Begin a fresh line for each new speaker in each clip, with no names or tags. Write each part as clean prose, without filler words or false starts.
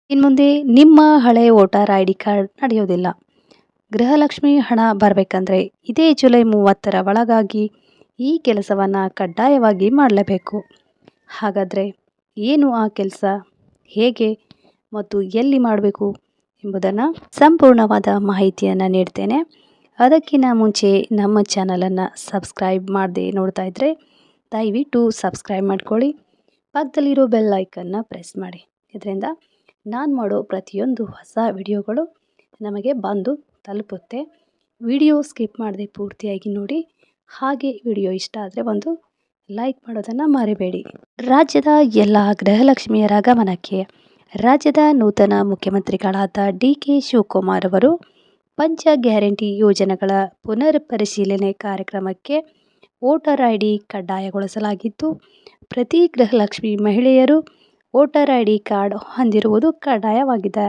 ಇನ್ಮುಂದೆ ನಿಮ್ಮ ಹಳೆ ವೋಟರ್ ಐ ಡಿ ಕಾರ್ಡ್ ನಡೆಯೋದಿಲ್ಲ. ಗೃಹಲಕ್ಷ್ಮಿ ಹಣ ಬರಬೇಕಂದ್ರೆ ಇದೇ ಜುಲೈ 30ರ ಒಳಗಾಗಿ ಈ ಕೆಲಸವನ್ನು ಕಡ್ಡಾಯವಾಗಿ ಮಾಡಲೇಬೇಕು. ಹಾಗಾದರೆ ಏನು ಆ ಕೆಲಸ, ಹೇಗೆ ಮತ್ತು ಎಲ್ಲಿ ಮಾಡಬೇಕು ಎಂಬುದನ್ನು ಸಂಪೂರ್ಣವಾದ ಮಾಹಿತಿಯನ್ನು ನೀಡ್ತೇನೆ. ಅದಕ್ಕಿಂತ ಮುಂಚೆ ನಮ್ಮ ಚಾನಲನ್ನು ಸಬ್ಸ್ಕ್ರೈಬ್ ಮಾಡದೆ ನೋಡ್ತಾ ಇದ್ದರೆ ದಯವಿಟ್ಟು ಸಬ್ಸ್ಕ್ರೈಬ್ ಮಾಡ್ಕೊಳ್ಳಿ. ಪಕ್ಕದಲ್ಲಿರೋ ಬೆಲ್ ಐಕನ್ನ ಪ್ರೆಸ್ ಮಾಡಿ. ಇದರಿಂದ ನಾನು ಮಾಡೋ ಪ್ರತಿಯೊಂದು ಹೊಸ ವಿಡಿಯೋಗಳು ನಮಗೆ ಬಂದು ತಲುಪುತ್ತೆ. ವಿಡಿಯೋ ಸ್ಕಿಪ್ ಮಾಡದೆ ಪೂರ್ತಿಯಾಗಿ ನೋಡಿ. ಹಾಗೆ ವಿಡಿಯೋ ಇಷ್ಟ ಆದರೆ ಒಂದು ಲೈಕ್ ಮಾಡೋದನ್ನು ಮರಿಬೇಡಿ. ರಾಜ್ಯದ ಎಲ್ಲ ಗೃಹಲಕ್ಷ್ಮಿಯರ ಗಮನಕ್ಕೆ. ರಾಜ್ಯದ ನೂತನ ಮುಖ್ಯಮಂತ್ರಿಗಳಾದ ಡಿ.ಕೆ. ಶಿವಕುಮಾರ್ ಅವರು ಪಂಚ ಗ್ಯಾರಂಟಿ ಯೋಜನೆಗಳ ಪುನರ್ ಪರಿಶೀಲನೆ ಕಾರ್ಯಕ್ರಮಕ್ಕೆ ವೋಟರ್ ಐ ಡಿ ಕಡ್ಡಾಯಗೊಳಿಸಲಾಗಿದ್ದು, ಪ್ರತಿ ಗೃಹಲಕ್ಷ್ಮಿ ಮಹಿಳೆಯರು ವೋಟರ್ ಐ ಡಿ ಕಾರ್ಡ್ ಹೊಂದಿರುವುದು ಕಡ್ಡಾಯವಾಗಿದೆ.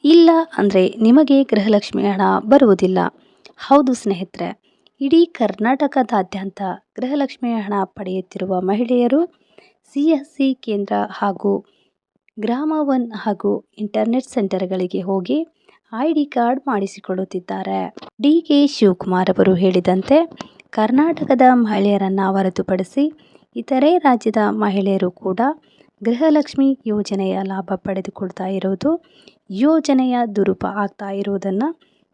ಇಲ್ಲ ಅಂದರೆ ನಿಮಗೆ ಗೃಹಲಕ್ಷ್ಮಿ ಹಣ ಬರುವುದಿಲ್ಲ. ಹೌದು ಸ್ನೇಹಿತರೆ, ಇಡೀ ಕರ್ನಾಟಕದಾದ್ಯಂತ ಗೃಹಲಕ್ಷ್ಮಿ ಹಣ ಪಡೆಯುತ್ತಿರುವ ಮಹಿಳೆಯರು CSC ಕೇಂದ್ರ ಹಾಗೂ ಗ್ರಾಮ ಒನ್ ಹಾಗೂ ಇಂಟರ್ನೆಟ್ ಸೆಂಟರ್ಗಳಿಗೆ ಹೋಗಿ ಐ ಡಿ ಕಾರ್ಡ್ ಮಾಡಿಸಿಕೊಳ್ಳುತ್ತಿದ್ದಾರೆ. ಡಿ.ಕೆ. ಶಿವಕುಮಾರ್ ಅವರು ಹೇಳಿದಂತೆ ಕರ್ನಾಟಕದ ಮಹಿಳೆಯರನ್ನು ಹೊರತುಪಡಿಸಿ ಇತರೆ ರಾಜ್ಯದ ಮಹಿಳೆಯರು ಕೂಡ ಗೃಹಲಕ್ಷ್ಮಿ ಯೋಜನೆಯ ಲಾಭ ಪಡೆದುಕೊಳ್ತಾ ಇರೋದು, ಯೋಜನೆಯ ದುರುಪ ಆಗ್ತಾ ಇರುವುದನ್ನು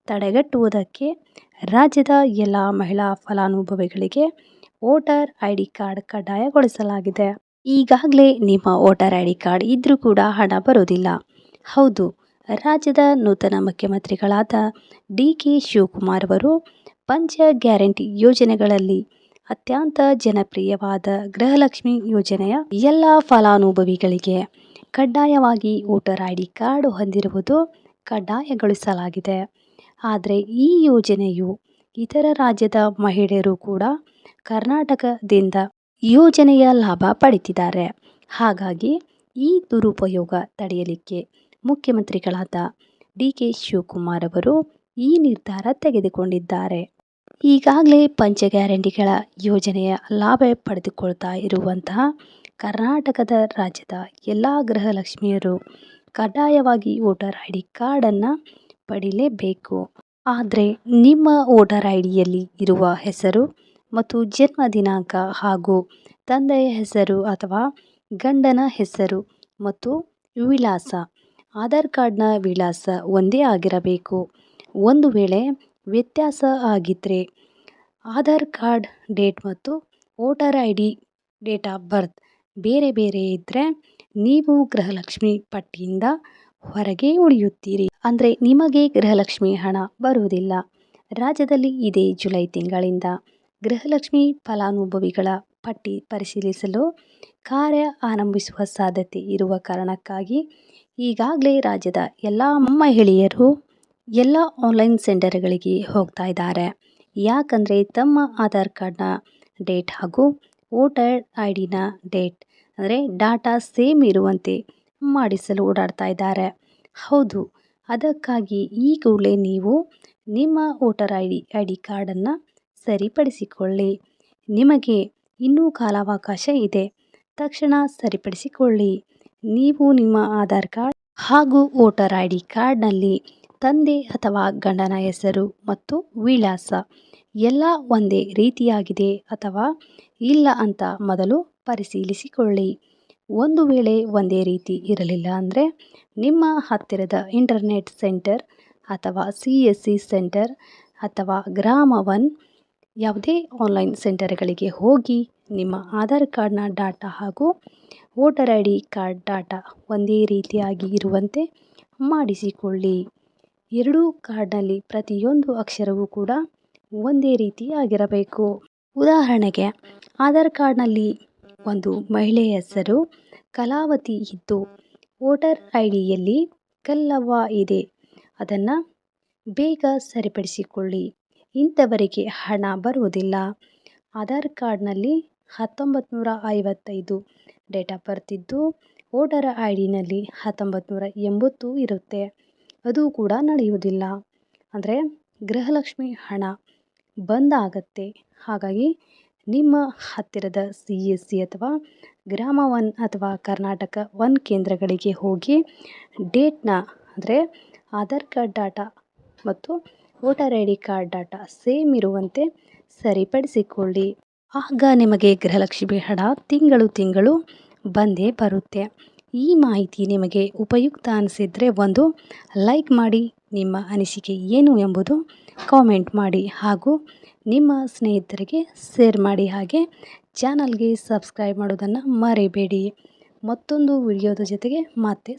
ತಡೆಗಟ್ಟುವುದಕ್ಕೆ ರಾಜ್ಯದ ಎಲ್ಲ ಮಹಿಳಾ ಫಲಾನುಭವಿಗಳಿಗೆ ವೋಟರ್ ಐ ಡಿ ಕಾರ್ಡ್ ಕಡ್ಡಾಯಗೊಳಿಸಲಾಗಿದೆ. ಈಗಾಗಲೇ ನಿಮ್ಮ ವೋಟರ್ ಐ ಡಿ ಕಾರ್ಡ್ ಇದ್ರೂ ಕೂಡ ಹಣ ಬರೋದಿಲ್ಲ. ಹೌದು, ರಾಜ್ಯದ ನೂತನ ಮುಖ್ಯಮಂತ್ರಿಗಳಾದ ಡಿ.ಕೆ. ಶಿವಕುಮಾರ್ ಅವರು ಪಂಚ ಗ್ಯಾರಂಟಿ ಯೋಜನೆಗಳಲ್ಲಿ ಅತ್ಯಂತ ಜನಪ್ರಿಯವಾದ ಗೃಹಲಕ್ಷ್ಮಿ ಯೋಜನೆಯ ಎಲ್ಲ ಫಲಾನುಭವಿಗಳಿಗೆ ಕಡ್ಡಾಯವಾಗಿ ವೋಟರ್ ಐ ಡಿ ಕಾರ್ಡ್ ಹೊಂದಿರುವುದು ಕಡ್ಡಾಯಗೊಳಿಸಲಾಗಿದೆ. ಆದರೆ ಈ ಯೋಜನೆಯು ಇತರ ರಾಜ್ಯದ ಮಹಿಳೆಯರು ಕೂಡ ಕರ್ನಾಟಕದಿಂದ ಯೋಜನೆಯ ಲಾಭ ಪಡೆದಿದ್ದಾರೆ. ಹಾಗಾಗಿ ಈ ದುರುಪಯೋಗ ತಡೆಯಲಿಕ್ಕೆ ಮುಖ್ಯಮಂತ್ರಿಗಳಾದ ಡಿ.ಕೆ. ಶಿವಕುಮಾರ್ ಅವರು ಈ ನಿರ್ಧಾರ ತೆಗೆದುಕೊಂಡಿದ್ದಾರೆ. ಈಗಾಗಲೇ ಪಂಚ ಗ್ಯಾರಂಟಿಗಳ ಯೋಜನೆಯ ಲಾಭ ಪಡೆದುಕೊಳ್ತಾ ಇರುವಂತಹ ಕರ್ನಾಟಕದ ರಾಜ್ಯದ ಎಲ್ಲ ಗೃಹಲಕ್ಷ್ಮಿಯರು ಕಡ್ಡಾಯವಾಗಿ ವೋಟರ್ ಐ ಡಿ ಕಾರ್ಡನ್ನು ಪಡೀಲೇಬೇಕು. ಆದರೆ ನಿಮ್ಮ ವೋಟರ್ ಐ ಡಿಯಲ್ಲಿ ಇರುವ ಹೆಸರು ಮತ್ತು ಜನ್ಮ ದಿನಾಂಕ ಹಾಗೂ ತಂದೆಯ ಹೆಸರು ಅಥವಾ ಗಂಡನ ಹೆಸರು ಮತ್ತು ವಿಳಾಸ, ಆಧಾರ್ ಕಾರ್ಡ್ನ ವಿಳಾಸ ಒಂದೇ ಆಗಿರಬೇಕು. ಒಂದು ವೇಳೆ ವ್ಯತ್ಯಾಸ ಆಗಿದ್ದರೆ ಆಧಾರ್ ಕಾರ್ಡ್ ಡೇಟ್ ಮತ್ತು voter I D date of birth ಬೇರೆ ಬೇರೆ ಇದ್ದರೆ ನೀವು ಗೃಹಲಕ್ಷ್ಮಿ ಪಟ್ಟಿಯಿಂದ ಹೊರಗೆ ಉಳಿಯುತ್ತೀರಿ. ಅಂದರೆ ನಿಮಗೆ ಗೃಹಲಕ್ಷ್ಮಿ ಹಣ ಬರುವುದಿಲ್ಲ. ರಾಜ್ಯದಲ್ಲಿ ಇದೇ ಜುಲೈ ತಿಂಗಳಿಂದ ಗೃಹಲಕ್ಷ್ಮಿ ಫಲಾನುಭವಿಗಳ ಪಟ್ಟಿ ಪರಿಶೀಲಿಸಲು ಕಾರ್ಯ ಆರಂಭಿಸುವ ಸಾಧ್ಯತೆ ಇರುವ ಕಾರಣಕ್ಕಾಗಿ ಈಗಾಗಲೇ ರಾಜ್ಯದ ಎಲ್ಲ ಮಹಿಳೆಯರು ಎಲ್ಲ ಆನ್ಲೈನ್ ಸೆಂಟರ್ಗಳಿಗೆ ಹೋಗ್ತಾ ಇದ್ದಾರೆ. ಯಾಕಂದರೆ ತಮ್ಮ ಆಧಾರ್ ಕಾರ್ಡ್ನ ಡೇಟ್ ಹಾಗೂ ವೋಟರ್ ಐ ಡಿನ ಡೇಟ್ ಅಂದರೆ ಡಾಟಾ ಸೇಮ್ ಇರುವಂತೆ ಮಾಡಿಸಲು ಓಡಾಡ್ತಾ ಇದ್ದಾರೆ. ಹೌದು, ಅದಕ್ಕಾಗಿ ಈ ಕೂಡಲೇ ನೀವು ನಿಮ್ಮ ವೋಟರ್ ಐ ಡಿ ಕಾರ್ಡನ್ನು ಸರಿಪಡಿಸಿಕೊಳ್ಳಿ. ನಿಮಗೆ ಇನ್ನೂ ಕಾಲಾವಕಾಶ ಇದೆ. ತಕ್ಷಣ ಸರಿಪಡಿಸಿಕೊಳ್ಳಿ. ನೀವು ನಿಮ್ಮ ಆಧಾರ್ ಕಾರ್ಡ್ ಹಾಗೂ ವೋಟರ್ ಐ ಡಿ ಕಾರ್ಡ್ನಲ್ಲಿ ತಂದೆ ಅಥವಾ ಗಂಡನ ಹೆಸರು ಮತ್ತು ವಿಳಾಸ ಎಲ್ಲ ಒಂದೇ ರೀತಿಯಾಗಿದೆ ಅಥವಾ ಇಲ್ಲ ಅಂತ ಮೊದಲು ಪರಿಶೀಲಿಸಿಕೊಳ್ಳಿ. ಒಂದು ವೇಳೆ ಒಂದೇ ರೀತಿ ಇರಲಿಲ್ಲ ಅಂದರೆ ನಿಮ್ಮ ಹತ್ತಿರದ ಇಂಟರ್ನೆಟ್ ಸೆಂಟರ್ ಅಥವಾ CSC ಸೆಂಟರ್ ಅಥವಾ ಗ್ರಾಮ ಒನ್ ಯಾವುದೇ ಆನ್ಲೈನ್ ಸೆಂಟರ್ಗಳಿಗೆ ಹೋಗಿ ನಿಮ್ಮ ಆಧಾರ್ ಕಾರ್ಡ್ನ ಡಾಟಾ ಹಾಗೂ voter I D card data ಒಂದೇ ರೀತಿಯಾಗಿ ಇರುವಂತೆ ಮಾಡಿಸಿಕೊಳ್ಳಿ. ಎರಡೂ ಕಾರ್ಡ್ನಲ್ಲಿ ಪ್ರತಿಯೊಂದು ಅಕ್ಷರವೂ ಕೂಡ ಒಂದೇ ರೀತಿಯಾಗಿರಬೇಕು. ಉದಾಹರಣೆಗೆ ಆಧಾರ್ ಕಾರ್ಡ್ನಲ್ಲಿ ಒಂದು ಮಹಿಳೆಯ ಹೆಸರು ಕಲಾವತಿ ಇದ್ದು ವೋಟರ್ ಐ ಡಿಯಲ್ಲಿ ಕಲ್ಲವ್ವ ಇದೆ. ಅದನ್ನು ಬೇಗ ಸರಿಪಡಿಸಿಕೊಳ್ಳಿ. ಇಂಥವರಿಗೆ ಹಣ ಬರುವುದಿಲ್ಲ. ಆಧಾರ್ ಕಾರ್ಡ್ನಲ್ಲಿ 1955 ಡೇಟ್ ಆಫ್ ಬರ್ತ್ ಇದ್ದು ವೋಟರ್ ಐ ಡಿನಲ್ಲಿ 1980 ಇರುತ್ತೆ. ಅದು ಕೂಡ ನಡೆಯುವುದಿಲ್ಲ. ಅಂದರೆ ಗೃಹಲಕ್ಷ್ಮಿ ಹಣ ಬಂದ್ ಆಗುತ್ತೆ. ಹಾಗಾಗಿ ನಿಮ್ಮ ಹತ್ತಿರದ CSC ಅಥವಾ ಗ್ರಾಮ ಒನ್ ಅಥವಾ ಕರ್ನಾಟಕ ಒನ್ ಕೇಂದ್ರಗಳಿಗೆ ಹೋಗಿ ಡೇಟ್ನ ಅಂದರೆ ಆಧಾರ್ ಕಾರ್ಡ್ ಡಾಟಾ ಮತ್ತು voter ID card data same ಇರುವಂತೆ ಸರಿಪಡಿಸಿಕೊಳ್ಳಿ. ಆಗ ನಿಮಗೆ ಗೃಹಲಕ್ಷ್ಮಿ ಹಣ ತಿಂಗಳು ಬಂದೇ ಬರುತ್ತೆ. ಈ ಮಾಹಿತಿ ನಿಮಗೆ ಉಪಯುಕ್ತ ಅನಿಸಿದರೆ ಒಂದು ಲೈಕ್ ಮಾಡಿ, ನಿಮ್ಮ ಅನಿಸಿಕೆ ಏನು ಎಂಬುದು ಕಾಮೆಂಟ್ ಮಾಡಿ ಹಾಗೂ ನಿಮ್ಮ ಸ್ನೇಹಿತರಿಗೆ ಶೇರ್ ಮಾಡಿ. ಹಾಗೆ ಚಾನಲ್ಗೆ ಸಬ್ಸ್ಕ್ರೈಬ್ ಮಾಡೋದನ್ನು ಮರಿಬೇಡಿ. ಮತ್ತೊಂದು ವಿಡಿಯೋದ ಜೊತೆಗೆ ಮತ್ತೆ